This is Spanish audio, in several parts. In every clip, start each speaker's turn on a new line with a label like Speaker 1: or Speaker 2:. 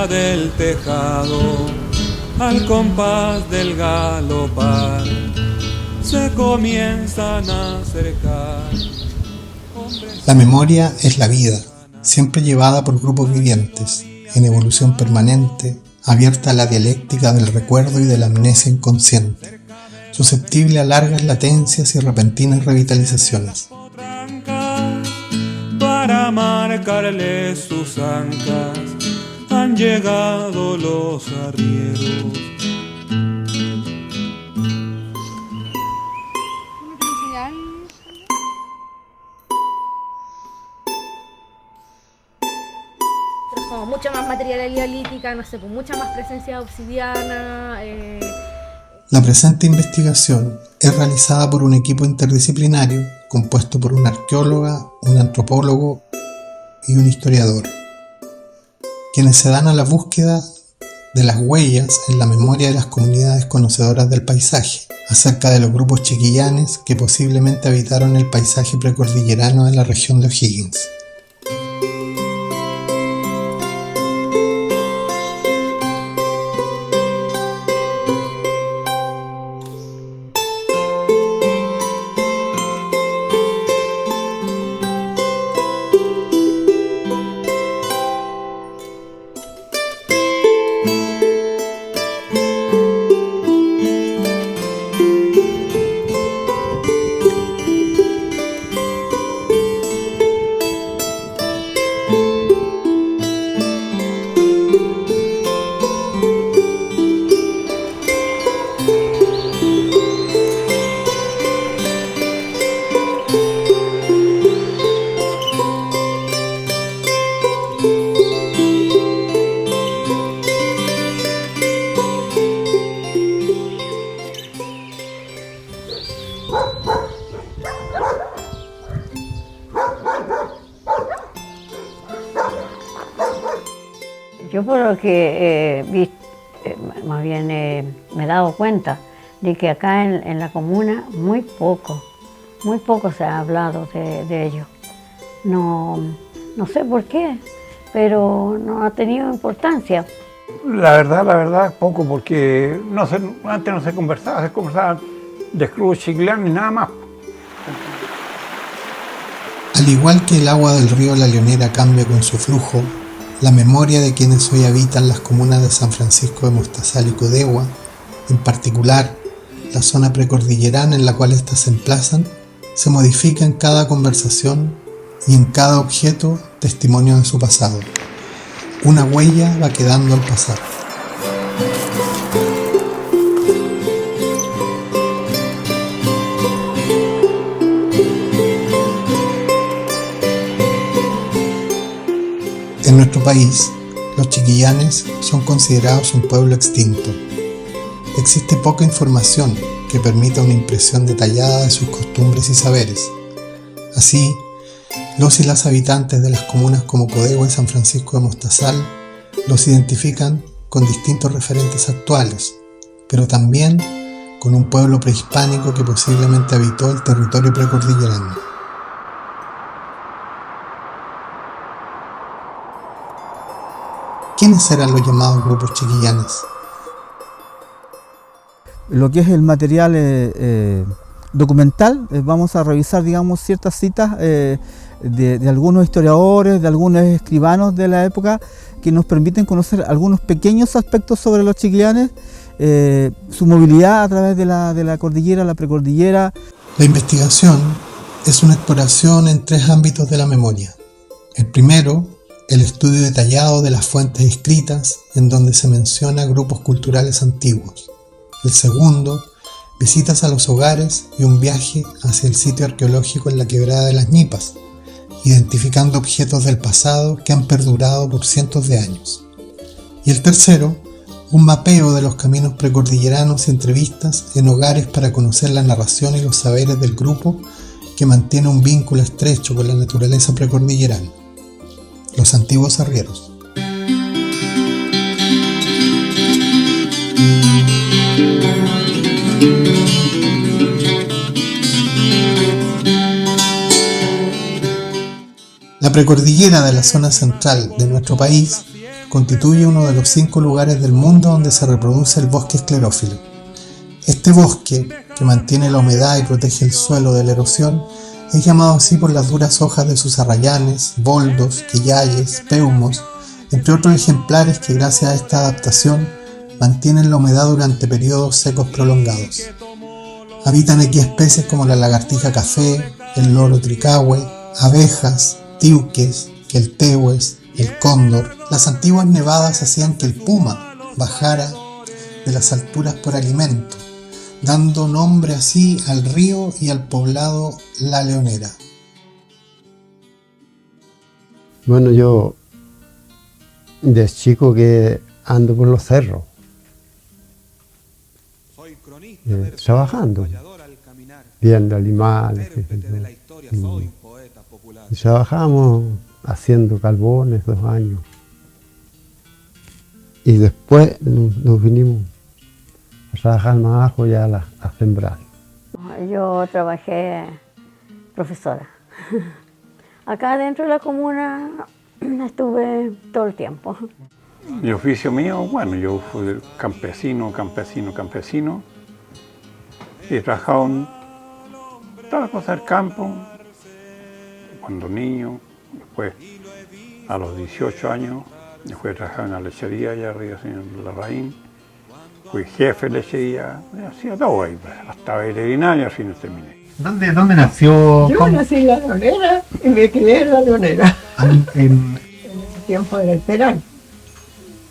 Speaker 1: sombra del tejado, al compás del galopar, se comienzan a acercar.
Speaker 2: La memoria es la vida, siempre llevada por grupos vivientes, en evolución permanente, abierta a la dialéctica del recuerdo y de la amnesia inconsciente, susceptible a largas latencias y repentinas revitalizaciones.
Speaker 1: Para marcarle sus ancas han llegado los arrieros.
Speaker 3: Como mucha más material neolítica, no sé, con mucha más presencia obsidiana.
Speaker 2: La presente investigación es realizada por un equipo interdisciplinario compuesto por una arqueóloga, un antropólogo y un historiador, quienes se dan a la búsqueda de las huellas en la memoria de las comunidades conocedoras del paisaje, acerca de los grupos chiquillanes que posiblemente habitaron el paisaje precordillerano de la región de O'Higgins.
Speaker 4: Yo por lo que he visto, más bien me he dado cuenta de que acá en la comuna muy poco se ha hablado de ello. No sé por qué, pero no ha tenido importancia.
Speaker 5: La verdad, poco, porque antes no se conversaba de Cruz Chiclán ni nada más.
Speaker 2: Al igual que el agua del río La Leonera cambia con su flujo, la memoria de quienes hoy habitan las comunas de San Francisco de Mostazal y Codegua, en particular la zona precordillerana en la cual éstas se emplazan, se modifica en cada conversación y en cada objeto testimonio de su pasado. Una huella va quedando al pasar. En nuestro país, los chiquillanes son considerados un pueblo extinto. Existe poca información que permita una impresión detallada de sus costumbres y saberes. Así, los y las habitantes de las comunas como Codegua y San Francisco de Mostazal los identifican con distintos referentes actuales, pero también con un pueblo prehispánico que posiblemente habitó el territorio precordillerano. ¿Quiénes eran los llamados grupos chiquillanes?
Speaker 6: Lo que es el material documental, vamos a revisar, digamos, ciertas citas de algunos historiadores, de algunos escribanos de la época, que nos permiten conocer algunos pequeños aspectos sobre los chiquillanes, su movilidad a través de la cordillera, la precordillera.
Speaker 2: La investigación es una exploración en tres ámbitos de la memoria. El primero, el estudio detallado de las fuentes escritas en donde se menciona grupos culturales antiguos. El segundo, visitas a los hogares y un viaje hacia el sitio arqueológico en la Quebrada de las Ñipas, identificando objetos del pasado que han perdurado por cientos de años. Y el tercero, un mapeo de los caminos precordilleranos y entrevistas en hogares para conocer la narración y los saberes del grupo que mantiene un vínculo estrecho con la naturaleza precordillerana. Los antiguos arrieros. La precordillera de la zona central de nuestro país constituye uno de los 5 lugares del mundo donde se reproduce el bosque esclerófilo. Este bosque, que mantiene la humedad y protege el suelo de la erosión, es llamado así por las duras hojas de sus arrayanes, boldos, queyayes, peumos, entre otros ejemplares que gracias a esta adaptación mantienen la humedad durante periodos secos prolongados. Habitan aquí especies como la lagartija café, el loro tricahue, abejas, tiuques, queltehues, el cóndor. Las antiguas nevadas hacían que el puma bajara de las alturas por alimento, dando nombre así al río y al poblado La Leonera.
Speaker 7: Bueno, yo de chico que ando por los cerros, trabajando, viendo animales. Y trabajamos haciendo carbones 2 años. Y después nos vinimos a trabajar más abajo ya a sembrar.
Speaker 4: Yo trabajé profesora. Acá dentro de la comuna estuve todo el tiempo.
Speaker 5: Mi oficio mío, bueno, yo fui campesino. Y he trabajado en todas las cosas del campo, cuando niño. Después, a los 18 años, yo fui a trabajar en la lechería allá arriba, en Larraín. Fui jefe de lechería, hacía todo ahí, hasta veterinaria, al fin terminé.
Speaker 2: ¿Dónde nació?
Speaker 8: Yo nací en La Leonera y me crié en La Leonera. En ese tiempo era el Peral.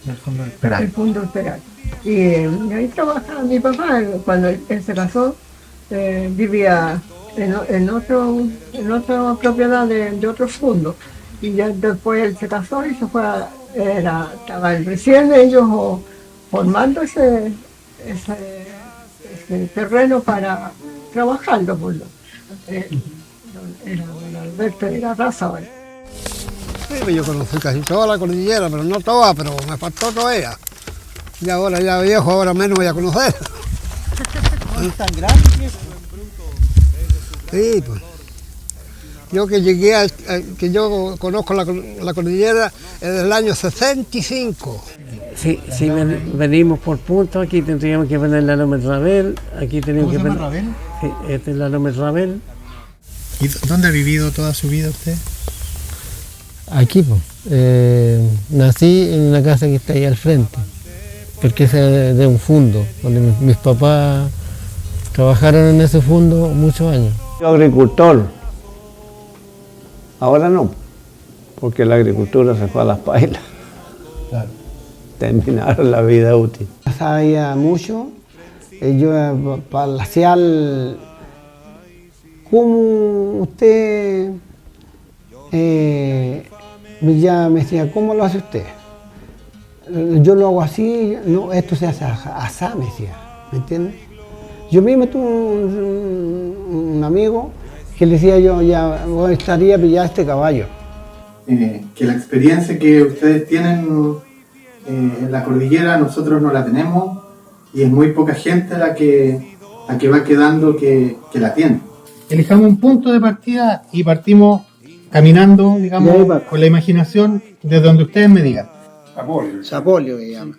Speaker 2: El fondo del Peral.
Speaker 8: El fondo del Peral. Y ahí trabajaba mi papá. Cuando él se casó, vivía en otra propiedad de otro fondo. Y ya después él se casó y se fue estaban recién ellos formando ese terreno para trabajarlo. Era don Alberto de la Raza.
Speaker 9: Sí, yo conocí casi toda la cordillera, pero no toda, pero me faltó todavía. Y ahora ya viejo, ahora menos voy a conocer.
Speaker 6: ¿Es tan grande?
Speaker 9: Sí, pues. Yo que llegué, que yo conozco la cordillera desde el año 65.
Speaker 10: Si venimos por puntos, aquí tendríamos que poner la Loma Rabel, aquí tenemos que poner...
Speaker 2: Rabel?
Speaker 10: Sí, esta es la Loma Rabel.
Speaker 2: ¿Y dónde ha vivido toda su vida usted?
Speaker 7: Aquí, pues. Nací en una casa que está ahí al frente, porque es de un fondo, donde mis papás trabajaron en ese fondo muchos años.
Speaker 5: Yo agricultor, ahora no, porque la agricultura se fue a las pailas.
Speaker 2: Claro.
Speaker 5: Terminaron la vida útil.
Speaker 9: Sabía mucho, yo palacial, ¿cómo usted ya me decía, ¿cómo lo hace usted? Yo lo hago así, no, esto se hace así, me decía, ¿me entiendes? Yo mismo tuve un amigo que le decía yo, ya estaría pillado este caballo.
Speaker 2: Que la experiencia que ustedes tienen en la cordillera nosotros no la tenemos y es muy poca gente la que va quedando que la tiene. Elijamos un punto de partida y partimos caminando, digamos, con la imaginación desde donde ustedes me digan.
Speaker 9: Sapolio que llama.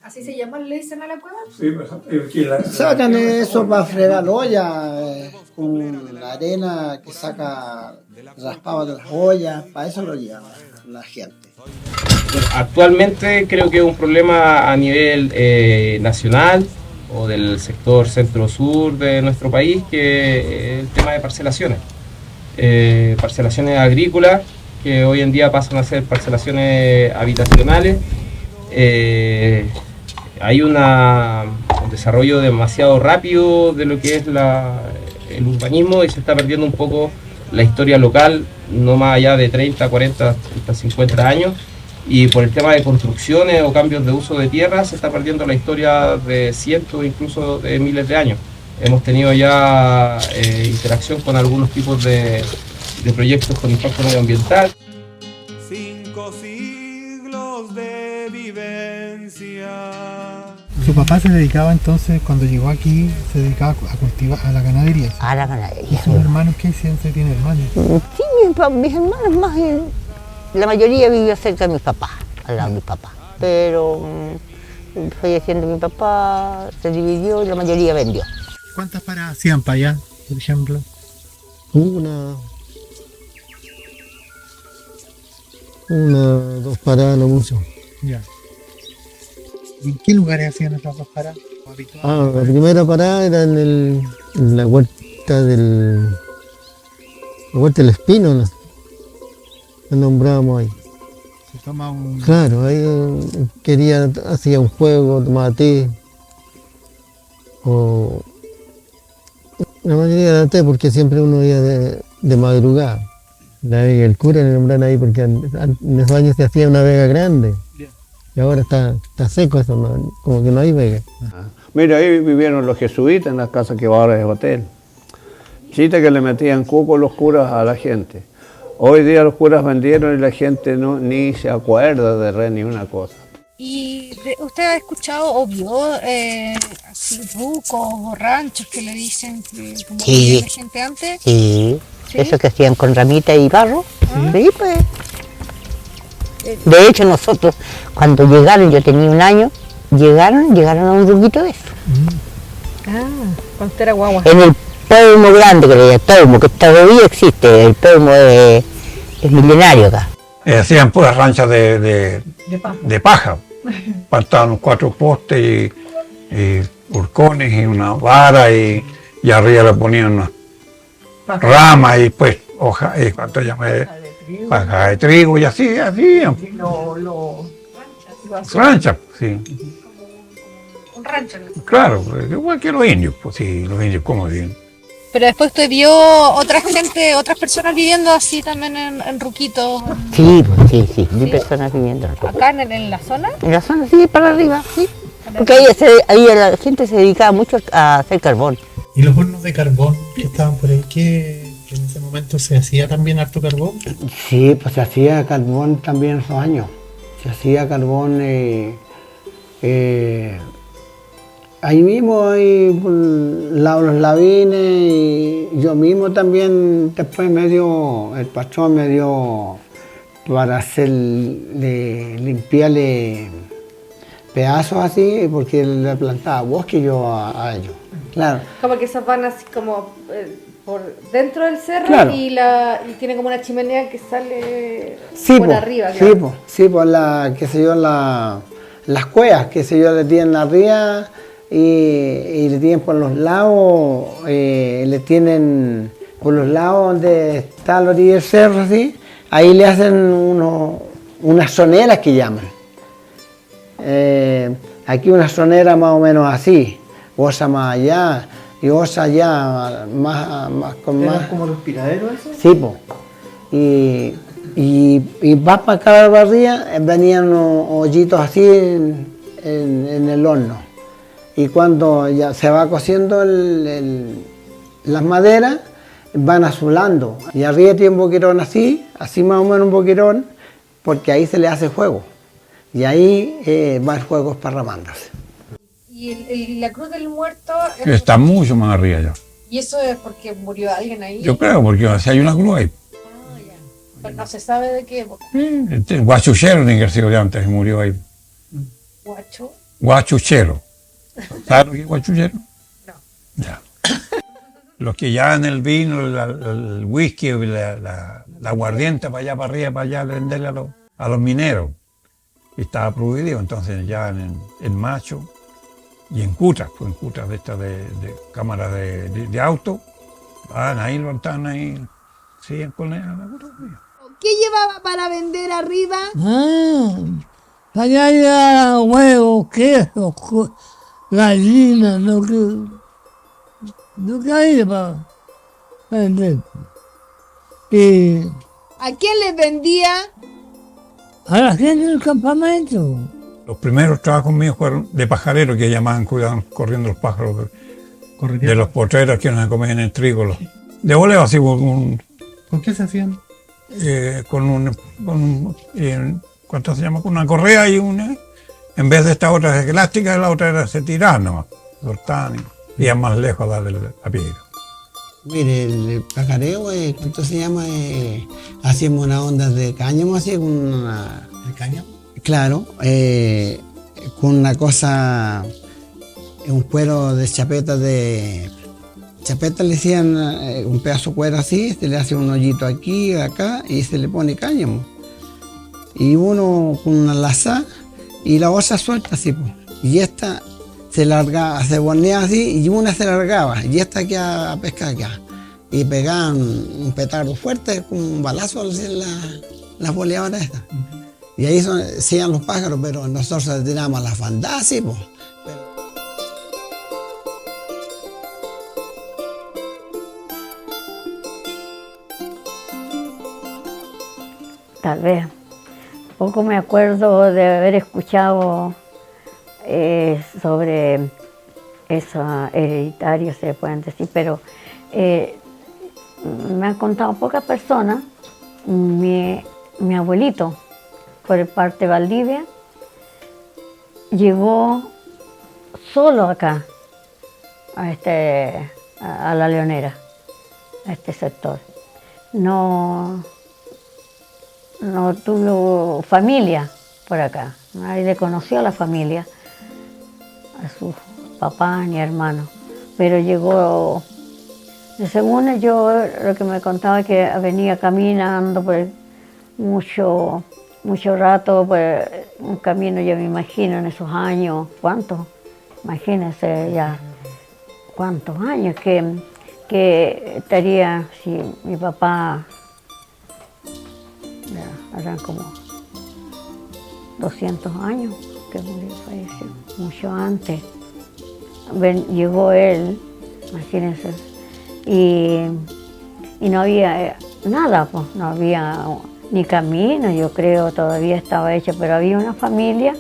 Speaker 3: ¿Así se llama, le dicen a la cueva?
Speaker 5: Sí, pues,
Speaker 9: Sacan eso para fregar la olla, con la arena que saca raspado de las ollas, para eso lo llevan la gente.
Speaker 11: Actualmente creo que es un problema a nivel nacional o del sector centro-sur de nuestro país, que es el tema de parcelaciones. Parcelaciones agrícolas, que hoy en día pasan a ser parcelaciones habitacionales. Hay un desarrollo demasiado rápido de lo que es el urbanismo y se está perdiendo un poco la historia local, no más allá de 30, 40, hasta 50 años. Y por el tema de construcciones o cambios de uso de tierra se está perdiendo la historia de cientos, incluso de miles de años. Hemos tenido ya interacción con algunos tipos de proyectos con impacto medioambiental.
Speaker 1: 5 siglos de vivencia.
Speaker 2: Su papá se dedicaba entonces, cuando llegó aquí, se dedicaba a cultivar, a la ganadería.
Speaker 4: A la ganadería.
Speaker 2: ¿Y sus hermanos qué ciencia tiene hermanos?
Speaker 4: Sí, mis hermanos más, la mayoría vivió cerca de mi papá, al lado de mi papá.
Speaker 12: pero falleciendo mi papá, se dividió y la mayoría vendió.
Speaker 2: ¿Cuántas paradas hacían para allá, por ejemplo?
Speaker 7: Dos paradas, no mucho.
Speaker 2: Ya. ¿Y en qué lugares hacían esas 2 paradas?
Speaker 7: La primera parada era en la huerta del Espino, ¿no? La nombrábamos ahí.
Speaker 2: Se toma un...
Speaker 7: Claro, ahí hacía un juego, tomaba té. O la mayoría era té porque siempre uno iba de madrugada. El cura le nombraron ahí porque en esos años se hacía una vega grande. Y ahora está seco eso, ¿no? Como que no hay vega.
Speaker 13: Mira, ahí vivieron los jesuitas en la casa que ahora es hotel. Chita que le metían cuco los curas a la gente. Hoy día los curas vendieron y la gente ni se acuerda de ni una cosa.
Speaker 14: ¿Y usted ha escuchado o vio así rucos o ranchos que le dicen como vivía la gente antes?
Speaker 12: Sí,
Speaker 14: ¿Sí?
Speaker 12: Eso que hacían con ramita y barro. Sí, pues. De hecho, nosotros, cuando llegaron, yo tenía 1 año, llegaron a un ruquito de eso.
Speaker 3: Cuando era guagua.
Speaker 12: En el Peumo grande, que le llaman Peumo, que todavía existe, el Peumo es milenario acá.
Speaker 5: Hacían puras ranchas de paja. Faltaban 4 postes y hurcones y una vara y arriba le ponían unas ramas y pues hojas, y cuánto llamé, paja de trigo y así hacían. Ranchas, sí.
Speaker 14: Un rancho.
Speaker 5: Claro, igual que los indios, pues sí, los indios como bien.
Speaker 14: Pero después usted vio otra gente, otras personas viviendo así también en ruquitos.
Speaker 12: Sí, vi personas viviendo.
Speaker 14: ¿Acá en la zona?
Speaker 12: En la zona, sí, para arriba, sí. Porque ahí la gente se dedicaba mucho a hacer carbón.
Speaker 2: ¿Y los hornos de carbón que estaban por ahí, que en ese momento se hacía también harto carbón?
Speaker 9: Sí, pues se hacía carbón también en esos años. Se hacía carbón ahí mismo, ahí por los Lavines, y yo mismo también después el pastor me dio para limpiarle pedazos así, porque le plantaba bosque yo a ellos. Claro.
Speaker 3: Como que esas van así como por dentro del cerro,
Speaker 9: claro.
Speaker 3: y tiene como una chimenea que sale
Speaker 9: sí,
Speaker 3: por arriba. Claro.
Speaker 9: Sí, por las cuevas, que se yo, le tienen arriba y le tienen por los lados, le tienen por los lados donde está la orilla del cerro, ¿sí? Ahí le hacen unas soneras que llaman. Aquí una sonera más o menos así, osa más allá y osa allá, más con más.
Speaker 2: ¿Eran como los piraderos esos?
Speaker 9: Sí, pues. Y vas para acá a la barriga, venían unos hoyitos así en el horno. Y cuando ya se va cociendo las maderas, van azulando. Y arriba tiene un boquerón así más o menos un boquerón, porque ahí se le hace fuego. Y ahí va el fuego esparramándose.
Speaker 14: ¿Y la cruz del muerto?
Speaker 5: Está mucho más arriba ya.
Speaker 14: ¿Y eso es porque murió alguien ahí?
Speaker 5: Yo creo, porque si hay una cruz ahí.
Speaker 14: Pero no se sabe de qué.
Speaker 5: Guachuchero tiene que haber sido de antes, murió ahí.
Speaker 14: ¿Guacho?
Speaker 5: Guachuchero. ¿Sabes lo que es guachuchero?
Speaker 14: No.
Speaker 5: Ya. Los que llevan el vino, el whisky, la aguardiente para allá, para arriba, para allá, venderle a los mineros. Y estaba prohibido, entonces ya en Macho y en Cutas, pues en Cutas de estas de cámaras de auto, ahí lo estaban ahí, siguen con la Cutas.
Speaker 14: ¿Qué llevaba para vender arriba?
Speaker 15: Allá había huevos, quesos, gallinas, lo que hay para vender. Y
Speaker 14: ¿a quién les vendía?
Speaker 15: a la gente del campamento.
Speaker 5: Los primeros trabajos míos fueron de pajarero, que llamaban, cuidaban corriendo los pájaros de los potreros que no se comían el trigo. De voleo así
Speaker 2: ¿Con qué se hacían?
Speaker 5: ¿Cuánto se llama? Con una correa y en vez de esta otra elástica, la otra se tiraba nomás, soltaban y iban más lejos a darle la piedra.
Speaker 9: Mire, el pajareo, ¿cuánto se llama? Hacíamos una onda de cáñamo así con una...
Speaker 2: ¿El cáñamo?
Speaker 9: Claro, con una cosa, un cuero de chapeta chapeta le decían un pedazo de cuero así, se le hace un hoyito aquí, acá y se le pone cáñamo. Y uno con una laza y la otra suelta así, pues. Y esta se largaba, se ponía así y una se largaba y esta quedaba a pescar acá. Y pegaban un petardo fuerte con un balazo en las boleadoras estas. Y ahí se iban los pájaros, pero nosotros tirábamos las bandadas, sí, pues.
Speaker 4: Tal vez. Poco me acuerdo de haber escuchado sobre eso hereditario, se pueden decir, pero me han contado pocas personas. Mi abuelito, por parte de Valdivia, llegó solo acá, a La Leonera, a este sector. No tuvo familia por acá, nadie le conoció a la familia, a sus papás ni hermanos, pero llegó, según yo lo que me contaba, que venía caminando por mucho rato, por un camino, yo me imagino en esos años, ¿cuántos? Imagínense ya, ¿cuántos años que estaría, si mi papá, ya, eran como 200 años que murió, falleció, mucho antes. Llegó él, imagínense, y no había nada, pues, no había ni camino, yo creo, todavía estaba hecho, pero había una familia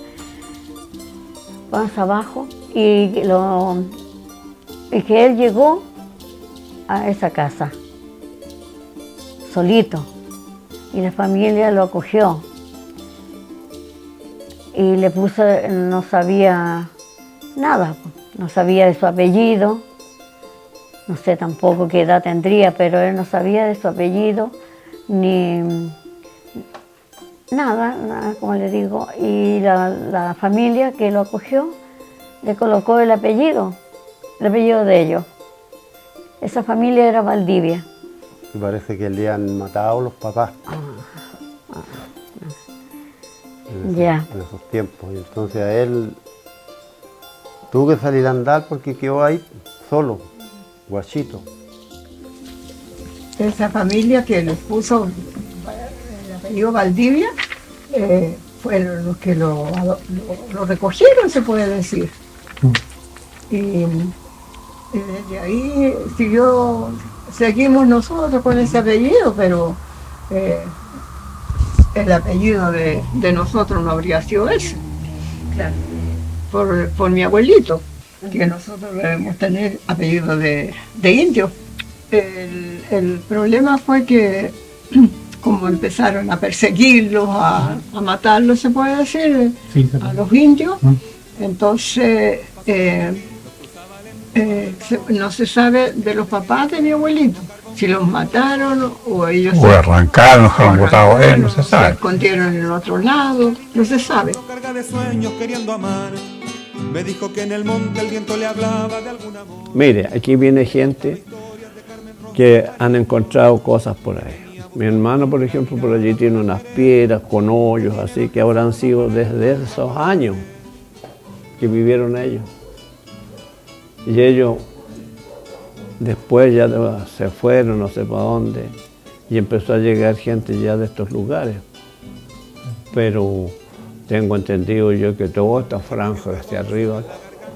Speaker 4: más abajo y que él llegó a esa casa, solito. Y la familia lo acogió y le puso, no sabía nada, no sabía de su apellido, no sé tampoco qué edad tendría, pero él no sabía de su apellido ni nada, como le digo, y la familia que lo acogió le colocó el apellido de ellos. Esa familia era Valdivia.
Speaker 16: Y parece que le han matado los papás en esos tiempos. Y entonces a él tuvo que salir a andar porque quedó ahí solo, guachito.
Speaker 8: Esa familia que le puso el apellido Valdivia fueron los que lo recogieron, se puede decir. Y desde ahí seguimos nosotros con ese apellido, pero el apellido de nosotros no habría sido ese. Claro. Por mi abuelito, que nosotros debemos tener apellido de indio. El problema fue que, como empezaron a perseguirlos, a matarlos, se puede decir, sí, a los indios, entonces no se sabe de los papás de mi abuelito, si los mataron o ellos
Speaker 5: arrancaron, se han botado a él, no se sabe.
Speaker 8: Se escondieron en otro lado, no se sabe.
Speaker 1: Carga de sueños queriendo amar, me dijo que en el monte el viento le hablaba de algún amor.
Speaker 13: Mire, aquí viene gente que han encontrado cosas por ahí. Mi hermano, por ejemplo, por allí tiene unas piedras con hoyos, así que habrán sido desde esos años que vivieron ellos. Y ellos después ya se fueron, no sé para dónde, y empezó a llegar gente ya de estos lugares. Pero tengo entendido yo que toda esta franja hacia arriba,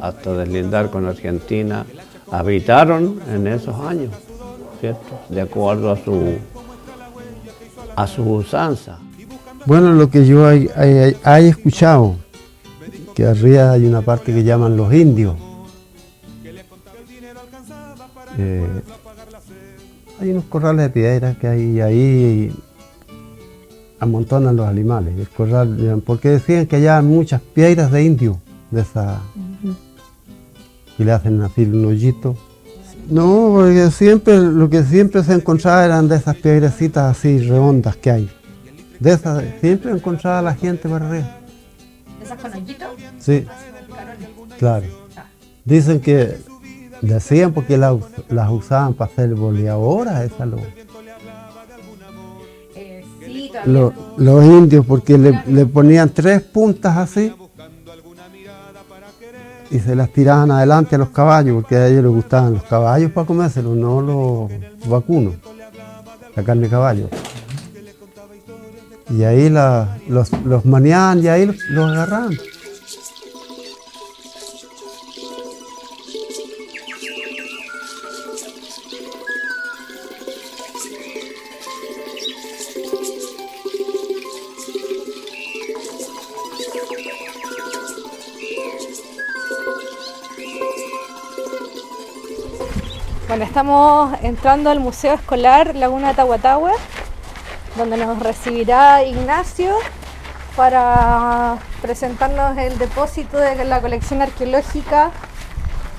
Speaker 13: hasta deslindar con Argentina, habitaron en esos años, ¿cierto? De acuerdo a su usanza.
Speaker 16: Bueno, lo que yo he escuchado, que arriba hay una parte que llaman los indios. Hay unos corrales de piedra que hay ahí y amontonan los animales. El corral, porque decían que allá hay muchas piedras de indio, de esa, y le hacen así un hoyito. No, porque lo que siempre se encontraba eran de esas piedrecitas así redondas que hay. De esas siempre encontraba la gente por arriba.
Speaker 3: ¿Esas con hoyito?
Speaker 16: Sí, claro. Dicen que decían porque las usaban para hacer boleadoras, esas
Speaker 3: Sí, también.
Speaker 16: los indios, porque le ponían 3 puntas así y se las tiraban adelante a los caballos, porque a ellos les gustaban los caballos para comérselos, no los vacunos, la carne de caballo. Y ahí los maneaban y ahí los agarraban.
Speaker 3: Bueno, estamos entrando al Museo Escolar Laguna Tahuatahua, donde nos recibirá Ignacio para presentarnos el depósito de la colección arqueológica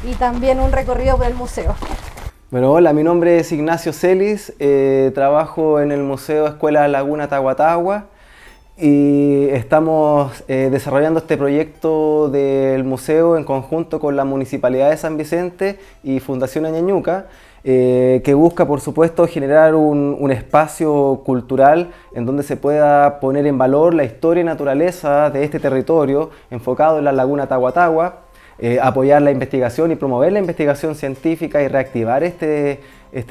Speaker 3: y también un recorrido por el museo.
Speaker 17: Bueno, hola, mi nombre es Ignacio Celis, trabajo en el Museo Escuela Laguna Tahuatahua y estamos desarrollando este proyecto del museo en conjunto con la Municipalidad de San Vicente y Fundación Añañuca, que busca, por supuesto, generar un espacio cultural en donde se pueda poner en valor la historia y naturaleza de este territorio enfocado en la Laguna Tahuatahua, apoyar la investigación y promover la investigación científica y reactivar este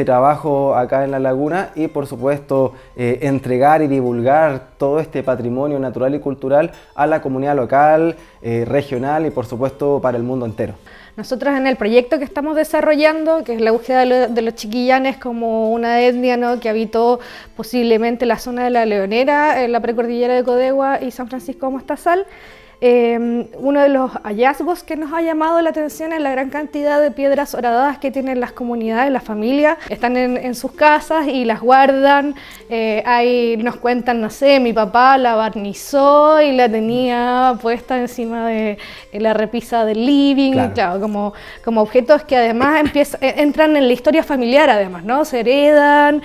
Speaker 17: trabajo acá en la laguna y, por supuesto, entregar y divulgar todo este patrimonio natural y cultural a la comunidad local, regional y, por supuesto, para el mundo entero.
Speaker 3: Nosotros en el proyecto que estamos desarrollando, que es la búsqueda de los chiquillanes como una etnia, ¿no?, que habitó posiblemente la zona de la Leonera, en la precordillera de Codegua y San Francisco de Mostazal, uno de los hallazgos que nos ha llamado la atención es la gran cantidad de piedras horadadas que tienen las comunidades, las familias. Están en sus casas y las guardan. Ahí nos cuentan, no sé, mi papá la barnizó y la tenía puesta encima de la repisa del living. Claro. Claro, como objetos que además entran en la historia familiar, además, ¿no? Se heredan,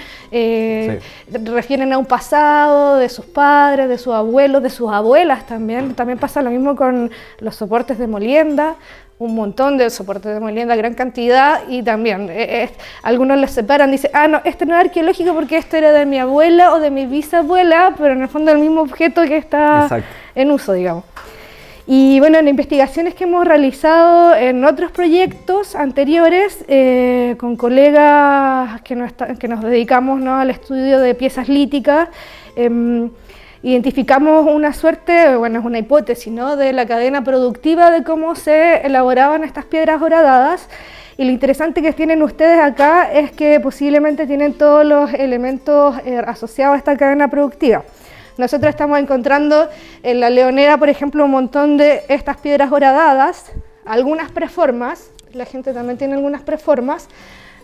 Speaker 3: refieren a un pasado de sus padres, de sus abuelos, de sus abuelas también. También pasa lo mismo con los soportes de molienda, un montón de soportes de molienda, gran cantidad, y también algunos los separan, dicen, no, este no es arqueológico porque esto era de mi abuela o de mi bisabuela, pero en el fondo es el mismo objeto que está en uso, digamos. Y bueno, en investigaciones que hemos realizado en otros proyectos anteriores, con colegas que nos dedicamos, ¿no?, al estudio de piezas líticas, identificamos una suerte, bueno, es una hipótesis, ¿no?, de la cadena productiva de cómo se elaboraban estas piedras horadadas. Y lo interesante que tienen ustedes acá es que posiblemente tienen todos los elementos asociados a esta cadena productiva. Nosotros estamos encontrando en la Leonera, por ejemplo, un montón de estas piedras horadadas, algunas preformas, la gente también tiene algunas preformas,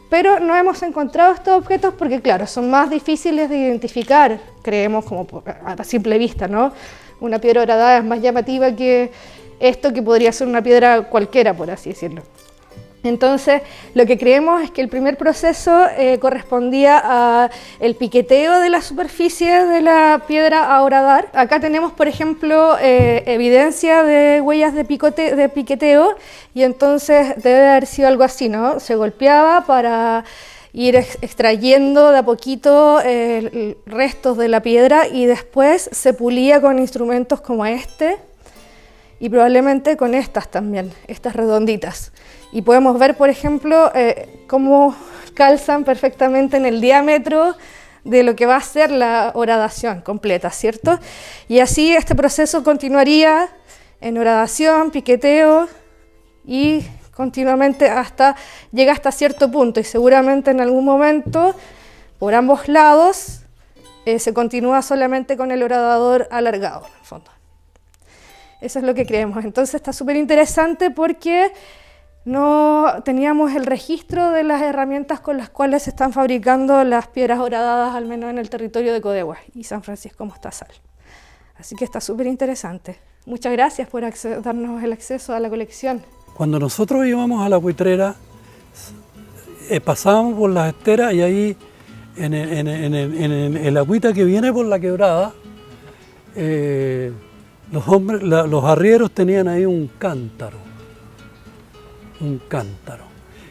Speaker 3: pero no hemos encontrado estos objetos porque, claro, son más difíciles de identificar, creemos, como a simple vista, ¿no? Una piedra horadada es más llamativa que esto, que podría ser una piedra cualquiera, por así decirlo. Entonces, lo que creemos es que el primer proceso correspondía al piqueteo de la superficie de la piedra a horadar. Acá tenemos, por ejemplo, evidencia de huellas de piqueteo, y entonces debe haber sido algo así, ¿no? Se golpeaba para ir extrayendo de a poquito restos de la piedra y después se pulía con instrumentos como este y probablemente con estas también, estas redonditas. Y podemos ver, por ejemplo, cómo calzan perfectamente en el diámetro de lo que va a ser la horadación completa, ¿cierto? Y así este proceso continuaría en horadación, piqueteo y continuamente llega hasta cierto punto, y seguramente en algún momento, por ambos lados, se continúa solamente con el horadador alargado, en el fondo. Eso es lo que creemos. Entonces está súper interesante porque no teníamos el registro de las herramientas con las cuales se están fabricando las piedras horadadas, al menos en el territorio de Codegua y San Francisco de Mostazal. Así que está súper interesante. Muchas gracias por darnos el acceso a la colección.
Speaker 18: Cuando nosotros íbamos a la buitrera, pasábamos por las esteras y ahí en el agüita que viene por la quebrada, los arrieros tenían ahí un cántaro,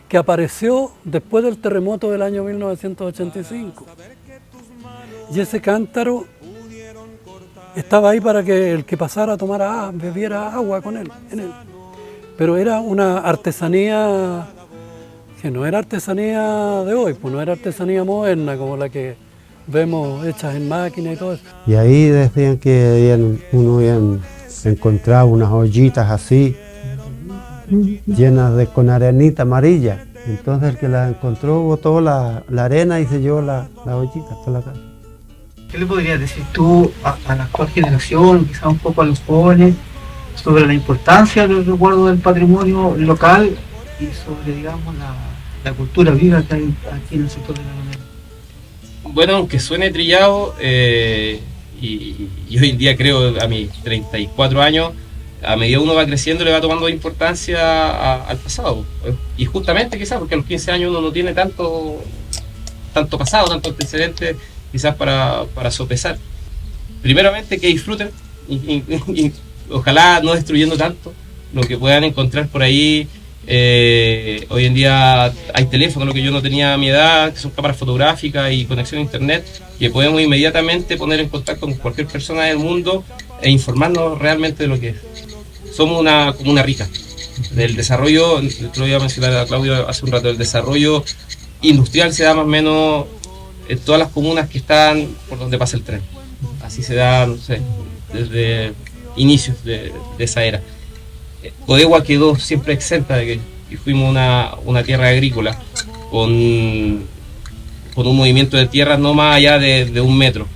Speaker 18: que apareció después del terremoto del año 1985. Y ese cántaro estaba ahí para que el que pasara tomara, bebiera agua con él, en él. Pero era una artesanía que no era artesanía de hoy, pues no era artesanía moderna como la que vemos hechas en máquina y todo eso.
Speaker 16: Y ahí decían que uno había encontrado unas ollitas así, llenas con arenita amarilla. Entonces el que las encontró botó la arena y se llevó las ollitas para la casa.
Speaker 19: ¿Qué le podrías decir tú a la actual generación, quizás un poco a los jóvenes, sobre la importancia del resguardo del patrimonio local y sobre, digamos, la cultura viva que hay aquí en el sector de la Alameda?
Speaker 11: Bueno, aunque suene trillado, y hoy en día creo, a mis 34 años, a medida que uno va creciendo le va tomando importancia al pasado. Y justamente quizás porque a los 15 años uno no tiene tanto pasado, tanto antecedente quizás para sopesar. Primeramente que disfruten y ojalá no destruyendo tanto lo que puedan encontrar por ahí. Hoy en día hay teléfonos, lo que yo no tenía a mi edad, que son cámaras fotográficas y conexión a internet, que podemos inmediatamente poner en contacto con cualquier persona del mundo e informarnos realmente de lo que es. Somos una comuna rica. Del desarrollo, lo iba a mencionar a Claudio hace un rato, el desarrollo industrial se da más o menos en todas las comunas que están por donde pasa el tren. Así se da, no sé, desde inicios de esa era. Codegua quedó siempre exenta de que fuimos una tierra agrícola con un movimiento de tierras no más allá de 1 metro.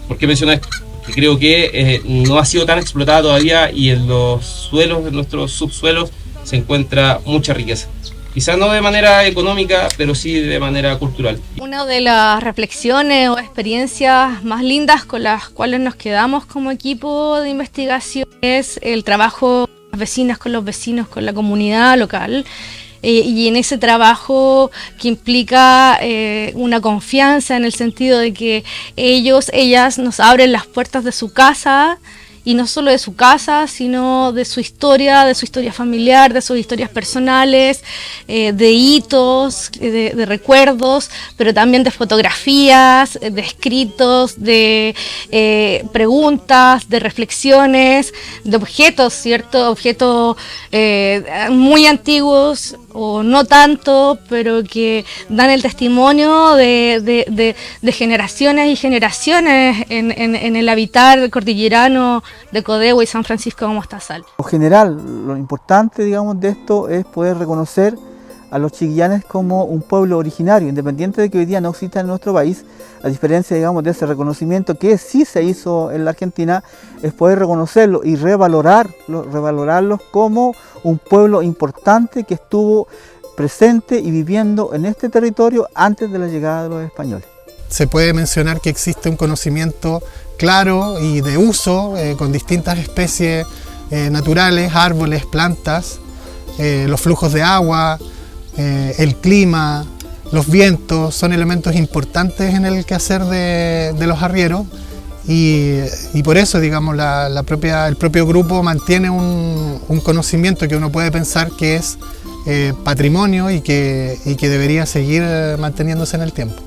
Speaker 11: ¿Por qué menciono esto? Porque creo que no ha sido tan explotada todavía y en los suelos, en nuestros subsuelos, se encuentra mucha riqueza. Quizás no de manera económica, pero sí de manera cultural.
Speaker 3: Una de las reflexiones o experiencias más lindas con las cuales nos quedamos como equipo de investigación es el trabajo con las vecinas, con los vecinos, con la comunidad local. Y en ese trabajo que implica una confianza en el sentido de que ellas nos abren las puertas de su casa, y no solo de su casa, sino de su historia familiar, de sus historias personales, de hitos, de recuerdos, pero también de fotografías, de escritos, de preguntas, de reflexiones, de objetos, ¿cierto? Objetos muy antiguos o no tanto, pero que dan el testimonio de generaciones y generaciones en el habitar cordillerano de Codegua y San Francisco de Mostazal.
Speaker 6: En general, lo importante, digamos, de esto es poder reconocer a los chiquillanes como un pueblo originario, independiente de que hoy día no exista en nuestro país, a diferencia, digamos, de ese reconocimiento que sí se hizo en la Argentina, es poder reconocerlo y revalorarlos como un pueblo importante que estuvo presente y viviendo en este territorio antes de la llegada de los españoles.
Speaker 2: Se puede mencionar que existe un conocimiento claro y de uso con distintas especies naturales, árboles, plantas, los flujos de agua, el clima, los vientos, son elementos importantes en el quehacer de los arrieros y por eso, digamos, el propio grupo mantiene un conocimiento que uno puede pensar que es patrimonio y que debería seguir manteniéndose en el tiempo.